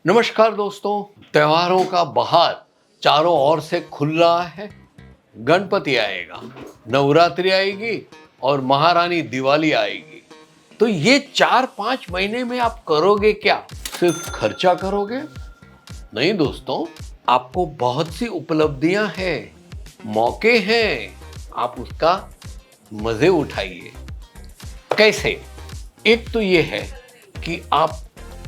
नमस्कार दोस्तों, त्योहारों का बहार चारों ओर से खुल रहा है। गणपति आएगा, नवरात्रि आएगी और महारानी दिवाली आएगी। तो ये 4-5 महीने में आप करोगे क्या? सिर्फ खर्चा करोगे? नहीं दोस्तों, आपको बहुत सी उपलब्धियां हैं, मौके हैं, आप उसका मजे उठाइए। कैसे? एक तो ये है कि आप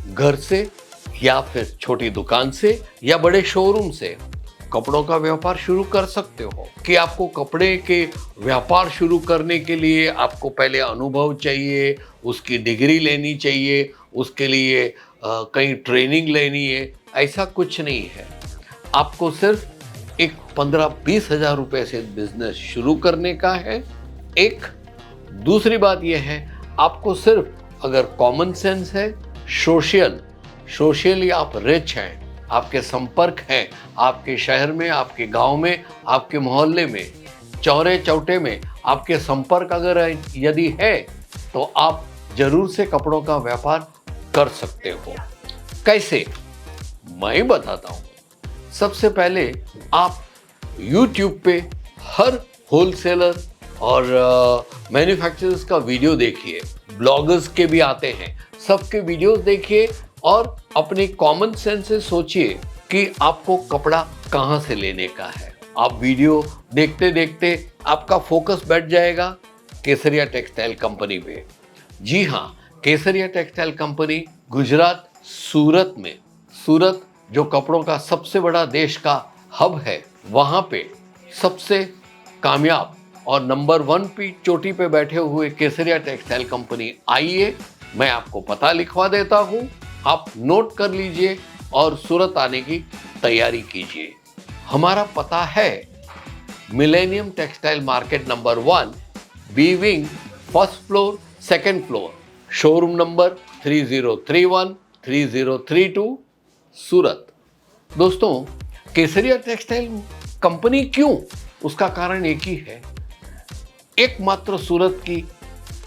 घर से या फिर छोटी दुकान से या बड़े शोरूम से कपड़ों का व्यापार शुरू कर सकते हो। कि आपको कपड़े के व्यापार शुरू करने के लिए आपको पहले अनुभव चाहिए, उसकी डिग्री लेनी चाहिए, उसके लिए कहीं ट्रेनिंग लेनी है, ऐसा कुछ नहीं है। आपको सिर्फ एक 15-20 हज़ार रुपए से बिजनेस शुरू करने का है। एक दूसरी बात यह है, आपको सिर्फ अगर कॉमन सेंस है, सोशली आप रिच हैं, आपके संपर्क हैं, आपके शहर में, आपके गांव में, आपके मोहल्ले में, चौरे चौटे में आपके संपर्क अगर यदि है तो आप जरूर से कपड़ों का व्यापार कर सकते हो। कैसे? मैं ही बताता हूं। सबसे पहले आप YouTube पे हर होलसेलर और मैन्युफैक्चरर्स का वीडियो देखिए, ब्लॉगर्स के भी आते हैं, सबके वीडियोस देखिए और अपने कॉमन सेंस से सोचिए कि आपको कपड़ा कहां से लेने का है। आप वीडियो देखते देखते आपका फोकस बैठ जाएगा केसरिया टेक्सटाइल कंपनी पे। जी हाँ, केसरिया टेक्सटाइल कंपनी गुजरात सूरत में, सूरत जो कपड़ों का सबसे बड़ा देश का हब है, वहां पे सबसे कामयाब और नंबर 1 की चोटी पे बैठे हुए केसरिया टेक्सटाइल कंपनी। आइए, मैं आपको पता लिखवा देता हूं, आप नोट कर लीजिए और सूरत आने की तैयारी कीजिए। हमारा पता है millennium textile market number 1, B wing, first floor, second floor, showroom number 3031, 3032, Surat. दोस्तों, केसरिया टेक्सटाइल कंपनी क्यों? उसका कारण एक ही है, एकमात्र सूरत की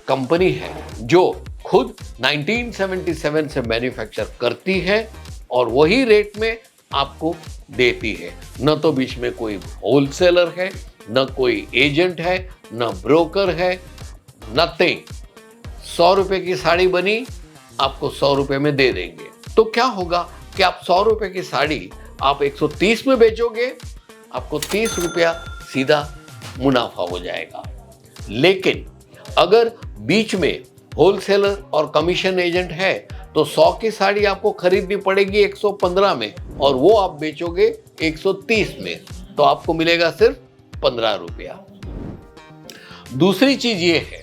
कंपनी है जो खुद 1977 से मैन्युफैक्चर करती है और वही रेट में आपको देती है। न तो बीच में कोई होलसेलर है, न कोई एजेंट है, न ब्रोकर है, नथिंग। 100 रुपए की साड़ी बनी, आपको 100 रुपए में दे देंगे। तो क्या होगा कि आप 100 रुपए की साड़ी आप 130 में बेचोगे, आपको 30 रुपया सीधा मुनाफा हो जाएगा। लेकिन अगर बीच में होलसेलर और कमीशन एजेंट है तो 100 की साड़ी आपको खरीदनी पड़ेगी 115 में और वो आप बेचोगे 130 में, तो आपको मिलेगा सिर्फ 15 रुपया। दूसरी चीज ये है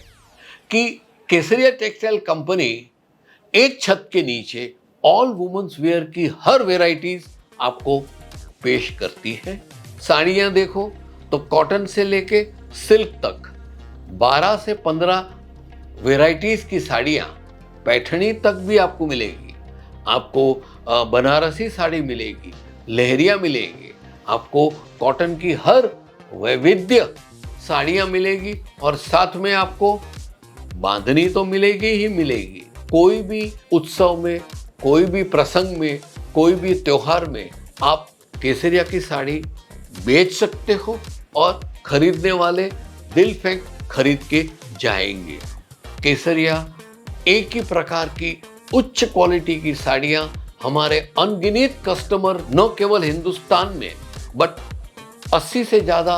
कि केसरिया टेक्सटाइल कंपनी एक छत के नीचे ऑल वुमेन्स वेयर की हर वेराइटीज आपको पेश करती है। साड़ियां देखो तो कॉटन से लेके सिल्क तक 12 से 15 वेराइटीज की साड़ियां, पैठनी तक भी आपको मिलेगी। आपको बनारसी साड़ी मिलेगी, लहरिया मिलेंगी, आपको कॉटन की हर वैविध्य साड़ियां मिलेगी और साथ में आपको बांधनी तो मिलेगी ही मिलेगी। कोई भी उत्सव में, कोई भी प्रसंग में, कोई भी त्योहार में आप केसरिया की साड़ी बेच सकते हो और खरीदने वाले दिल फेंक खरीद के जाएंगे। केसरिया एक ही प्रकार की उच्च क्वालिटी की साड़ियां हमारे अनगिनत कस्टमर न केवल हिंदुस्तान में बट 80 से ज्यादा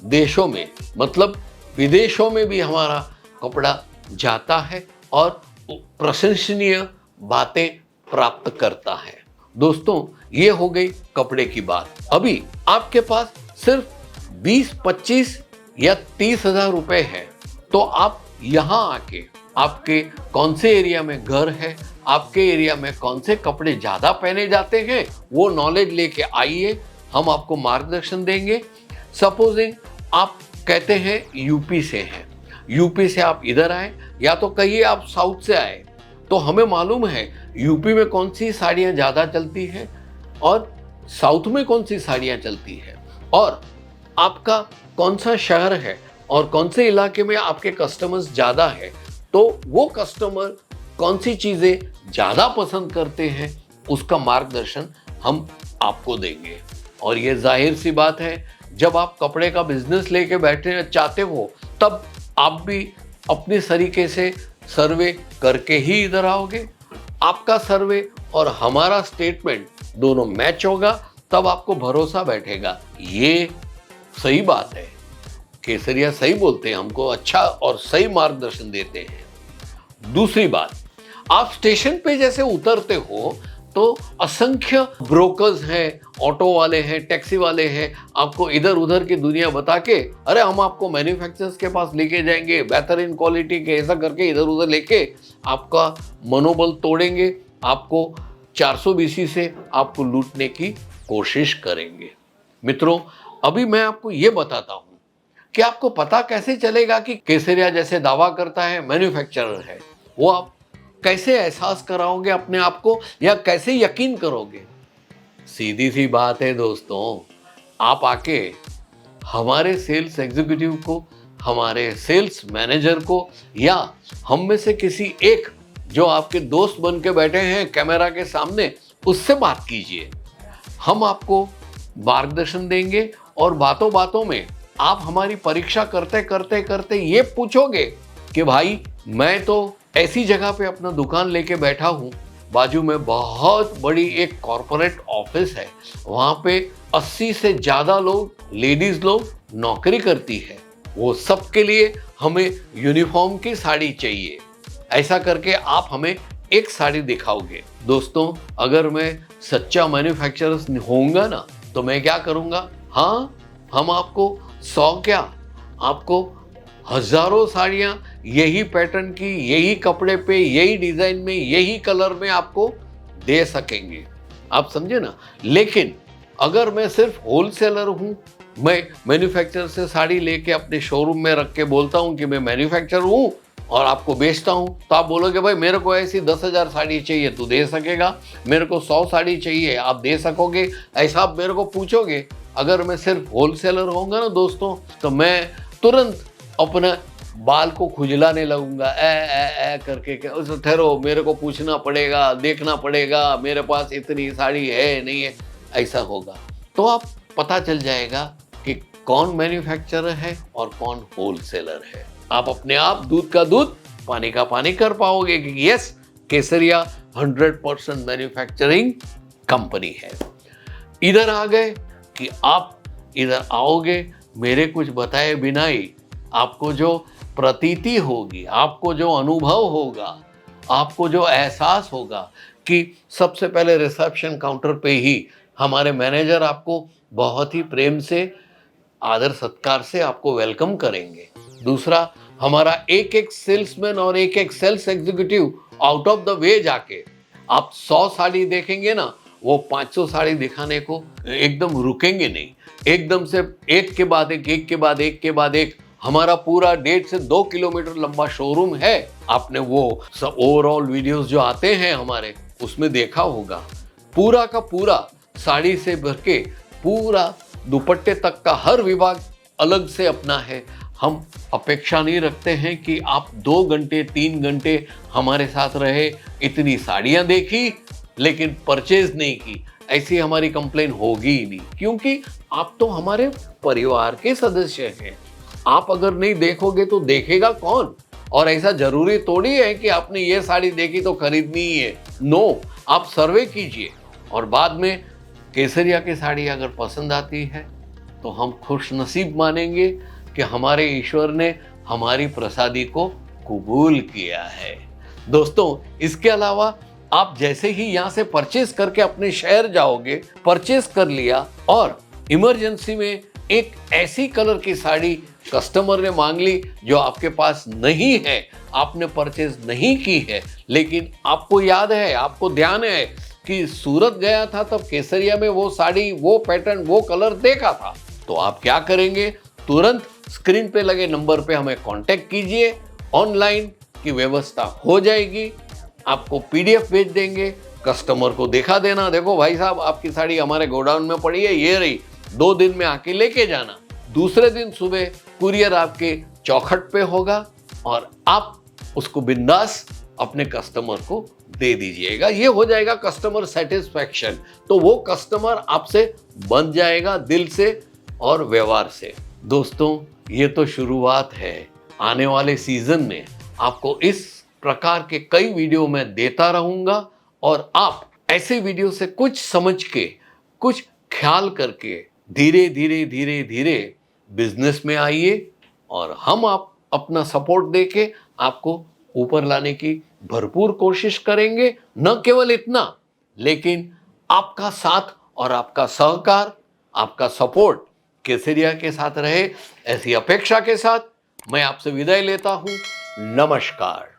देशों में, मतलब विदेशों में भी हमारा कपड़ा जाता है और प्रशंसनीय बातें प्राप्त करता है। दोस्तों, ये हो गई कपड़े की बात। अभी आपके पास सिर्फ 20-25 या 30 हज़ार रुपए है तो आप यहां आके, आपके कौन से एरिया में घर है, आपके एरिया में कौन से कपड़े ज्यादा पहने जाते हैं, वो नॉलेज लेके आइए, हम आपको मार्गदर्शन देंगे। सपोजिंग आप कहते हैं यूपी से हैं, यूपी से आप इधर आए या तो कहिए आप साउथ से आए, तो हमें मालूम है यूपी में कौन सी साड़ियां ज्यादा चलती है और साउथ में कौन सी साड़ियां चलती है, और आपका कौन सा शहर है और कौन से इलाके में आपके कस्टमर्स ज्यादा है, तो वो कस्टमर कौन सी चीजें ज्यादा पसंद करते हैं उसका मार्गदर्शन हम आपको देंगे। और ये जाहिर सी बात है, जब आप कपड़े का बिजनेस लेके बैठे चाहते हो तब आप भी अपने तरीके से सर्वे करके ही इधर आओगे। आपका सर्वे और हमारा स्टेटमेंट दोनों मैच होगा, तब आपको भरोसा बैठेगा। ये सही बात है, केसरिया सही बोलते हैं, हमको अच्छा और सही मार्गदर्शन देते हैं। दूसरी बात, आप स्टेशन पे जैसे उतरते हो तो असंख्य ब्रोकर्स हैं, ऑटो वाले हैं, टैक्सी वाले हैं, आपको इधर उधर की दुनिया बता के अरे हम आपको मैन्युफैक्चरर्स के पास लेके जाएंगे, बेहतरीन क्वालिटी के, ऐसा करके इधर उधर लेके आपका मनोबल तोड़ेंगे, आपको 420 से आपको लूटने की कोशिश करेंगे। मित्रों, अभी मैं आपको ये बताता हूं कि आपको पता कैसे चलेगा कि केसरिया जैसे दावा करता है मैन्युफैक्चरर है। वो आप कैसे एहसास कराओगे अपने आप को, या कैसे यकीन करोगे? सीधी सी बात है दोस्तों, आप आके हमारे सेल्स एग्जीक्यूटिव को, हमारे सेल्स मैनेजर को, या हम में से किसी एक जो आपके दोस्त बन के बैठे हैं कैमरा के सामने, उससे बात कीजिए। हम आपको मार्गदर्शन देंगे और बातों बातों में आप हमारी परीक्षा करते करते करते ये पूछोगे कि भाई मैं तो ऐसी जगह पे अपना दुकान लेके बैठा हूँ, बाजू में बहुत बड़ी एक कॉरपोरेट ऑफिस है, वहाँ पे 80 से ज़्यादा लोग, लेडीज लोग नौकरी करती है, वो सबके लिए हमें यूनिफॉर्म की साड़ी चाहिए। ऐसा करके आप हमें एक साड़ी दिखाओगे। दोस्तों, अगर मैं सच्चा मैन्युफैक्चरर होऊंगा ना, तो मैं क्या करूँगा, हाँ, हम आपको 100 क्या, आपको हजारों साड़ियां यही पैटर्न की, यही कपड़े पे, यही डिजाइन में, यही कलर में आपको दे सकेंगे। आप समझे ना? लेकिन अगर मैं सिर्फ होलसेलर हूं, मैं मैन्युफैक्चरर से साड़ी लेके अपने शोरूम में रख के बोलता हूं कि मैं मैन्युफैक्चरर हूं और आपको बेचता हूं, तो आप बोलोगे भाई मेरे को ऐसी 10,000 साड़ी चाहिए, तू दे सकेगा? मेरे को 100 साड़ी चाहिए, आप दे सकोगे? ऐसा आप मेरे को पूछोगे। अगर मैं सिर्फ होलसेलर होऊंगा ना दोस्तों, तो मैं तुरंत अपना बाल को खुजलाने लगूंगा, ए करके, ठहरो मेरे को पूछना पड़ेगा, देखना पड़ेगा, मेरे पास इतनी साड़ी है नहीं है, ऐसा होगा। तो आप पता चल जाएगा कि कौन मैन्युफैक्चरर है और कौन होलसेलर है। आप अपने आप दूध का दूध, पानी का पानी कर पाओगे कि यस, केसरिया 100% मैन्युफैक्चरिंग कंपनी है। इधर आ गए कि आप इधर आओगे, मेरे कुछ बताए बिना ही आपको जो प्रतीति होगी, आपको जो अनुभव होगा, आपको जो एहसास होगा कि सबसे पहले रिसेप्शन काउंटर पे ही हमारे मैनेजर आपको बहुत ही प्रेम से, आदर सत्कार से आपको वेलकम करेंगे। दूसरा, हमारा एक एक सेल्समैन और एक एक sales executive out of the way जाके, आप 100 साड़ी देखेंगे ना, वो 500 साड़ी दिखाने को एकदम रुकेंगे नहीं। एकदम से एक के बाद एक, एक के बाद एक के बाद एक, हमारा पूरा 1.5 से 2 किलोमीटर लंबा शोरूम है। आपने वो सब ओवरऑल वीडियोस जो आते हैं हमारे, उसमें देखा होगा। पूरा का पूरा साड़ी से भर के पूरा दुपट्टे तक का हर विभाग अलग से अपना है। हम अपेक्षा नहीं रखते हैं कि आप 2 घंटे 3 घंटे हमारे साथ रहे, इतनी साड़ियां देखी लेकिन परचेज नहीं की, ऐसी हमारी कंप्लेन होगी ही नहीं, क्योंकि आप तो हमारे परिवार के सदस्य हैं। आप अगर नहीं देखोगे तो देखेगा कौन? और ऐसा जरूरी थोड़ी है कि आपने ये साड़ी देखी तो खरीदनी ही है। नो, आप सर्वे कीजिए और बाद में केसरिया की साड़ी अगर पसंद आती है तो हम खुश नसीब मानेंगे कि हमारे ईश्वर ने हमारी प्रसादी को कबूल किया है। दोस्तों, इसके अलावा आप जैसे ही यहाँ से परचेस करके अपने शहर जाओगे, परचेस कर लिया और इमरजेंसी में एक ऐसी कलर की साड़ी कस्टमर ने मांग ली जो आपके पास नहीं है, आपने परचेज नहीं की है, लेकिन आपको याद है, आपको ध्यान है कि सूरत गया था तब केसरिया में वो साड़ी, वो पैटर्न, वो कलर देखा था, तो आप क्या करेंगे? तुरंत स्क्रीन पे लगे नंबर पे हमें कांटेक्ट कीजिए। ऑनलाइन की व्यवस्था हो जाएगी, आपको पीडीएफ भेज देंगे, कस्टमर को दिखा देना, देखो भाई साहब आपकी साड़ी हमारे गोडाउन में पड़ी है, ये रही, 2 दिन में आके लेके जाना। दूसरे दिन सुबह कुरियर आपके चौखट पे होगा और आप उसको बिंदास अपने कस्टमर को दे दीजिएगा, ये हो जाएगा कस्टमर सेटिस्फैक्शन। तो वो कस्टमर आपसे बन जाएगा दिल से और व्यवहार से। दोस्तों, ये तो शुरुआत है। आने वाले सीजन में आपको इस प्रकार के कई वीडियो मैं देता रहूंगा और आप ऐसे वीडियो से कुछ समझ के, कुछ ख्याल करके धीरे धीरे धीरे धीरे बिजनेस में आइए और हम आप अपना सपोर्ट देके आपको ऊपर लाने की भरपूर कोशिश करेंगे। न केवल इतना, लेकिन आपका साथ और आपका सहकार, आपका सपोर्ट केसरिया के साथ रहे, ऐसी अपेक्षा के साथ मैं आपसे विदाई लेता हूं। नमस्कार।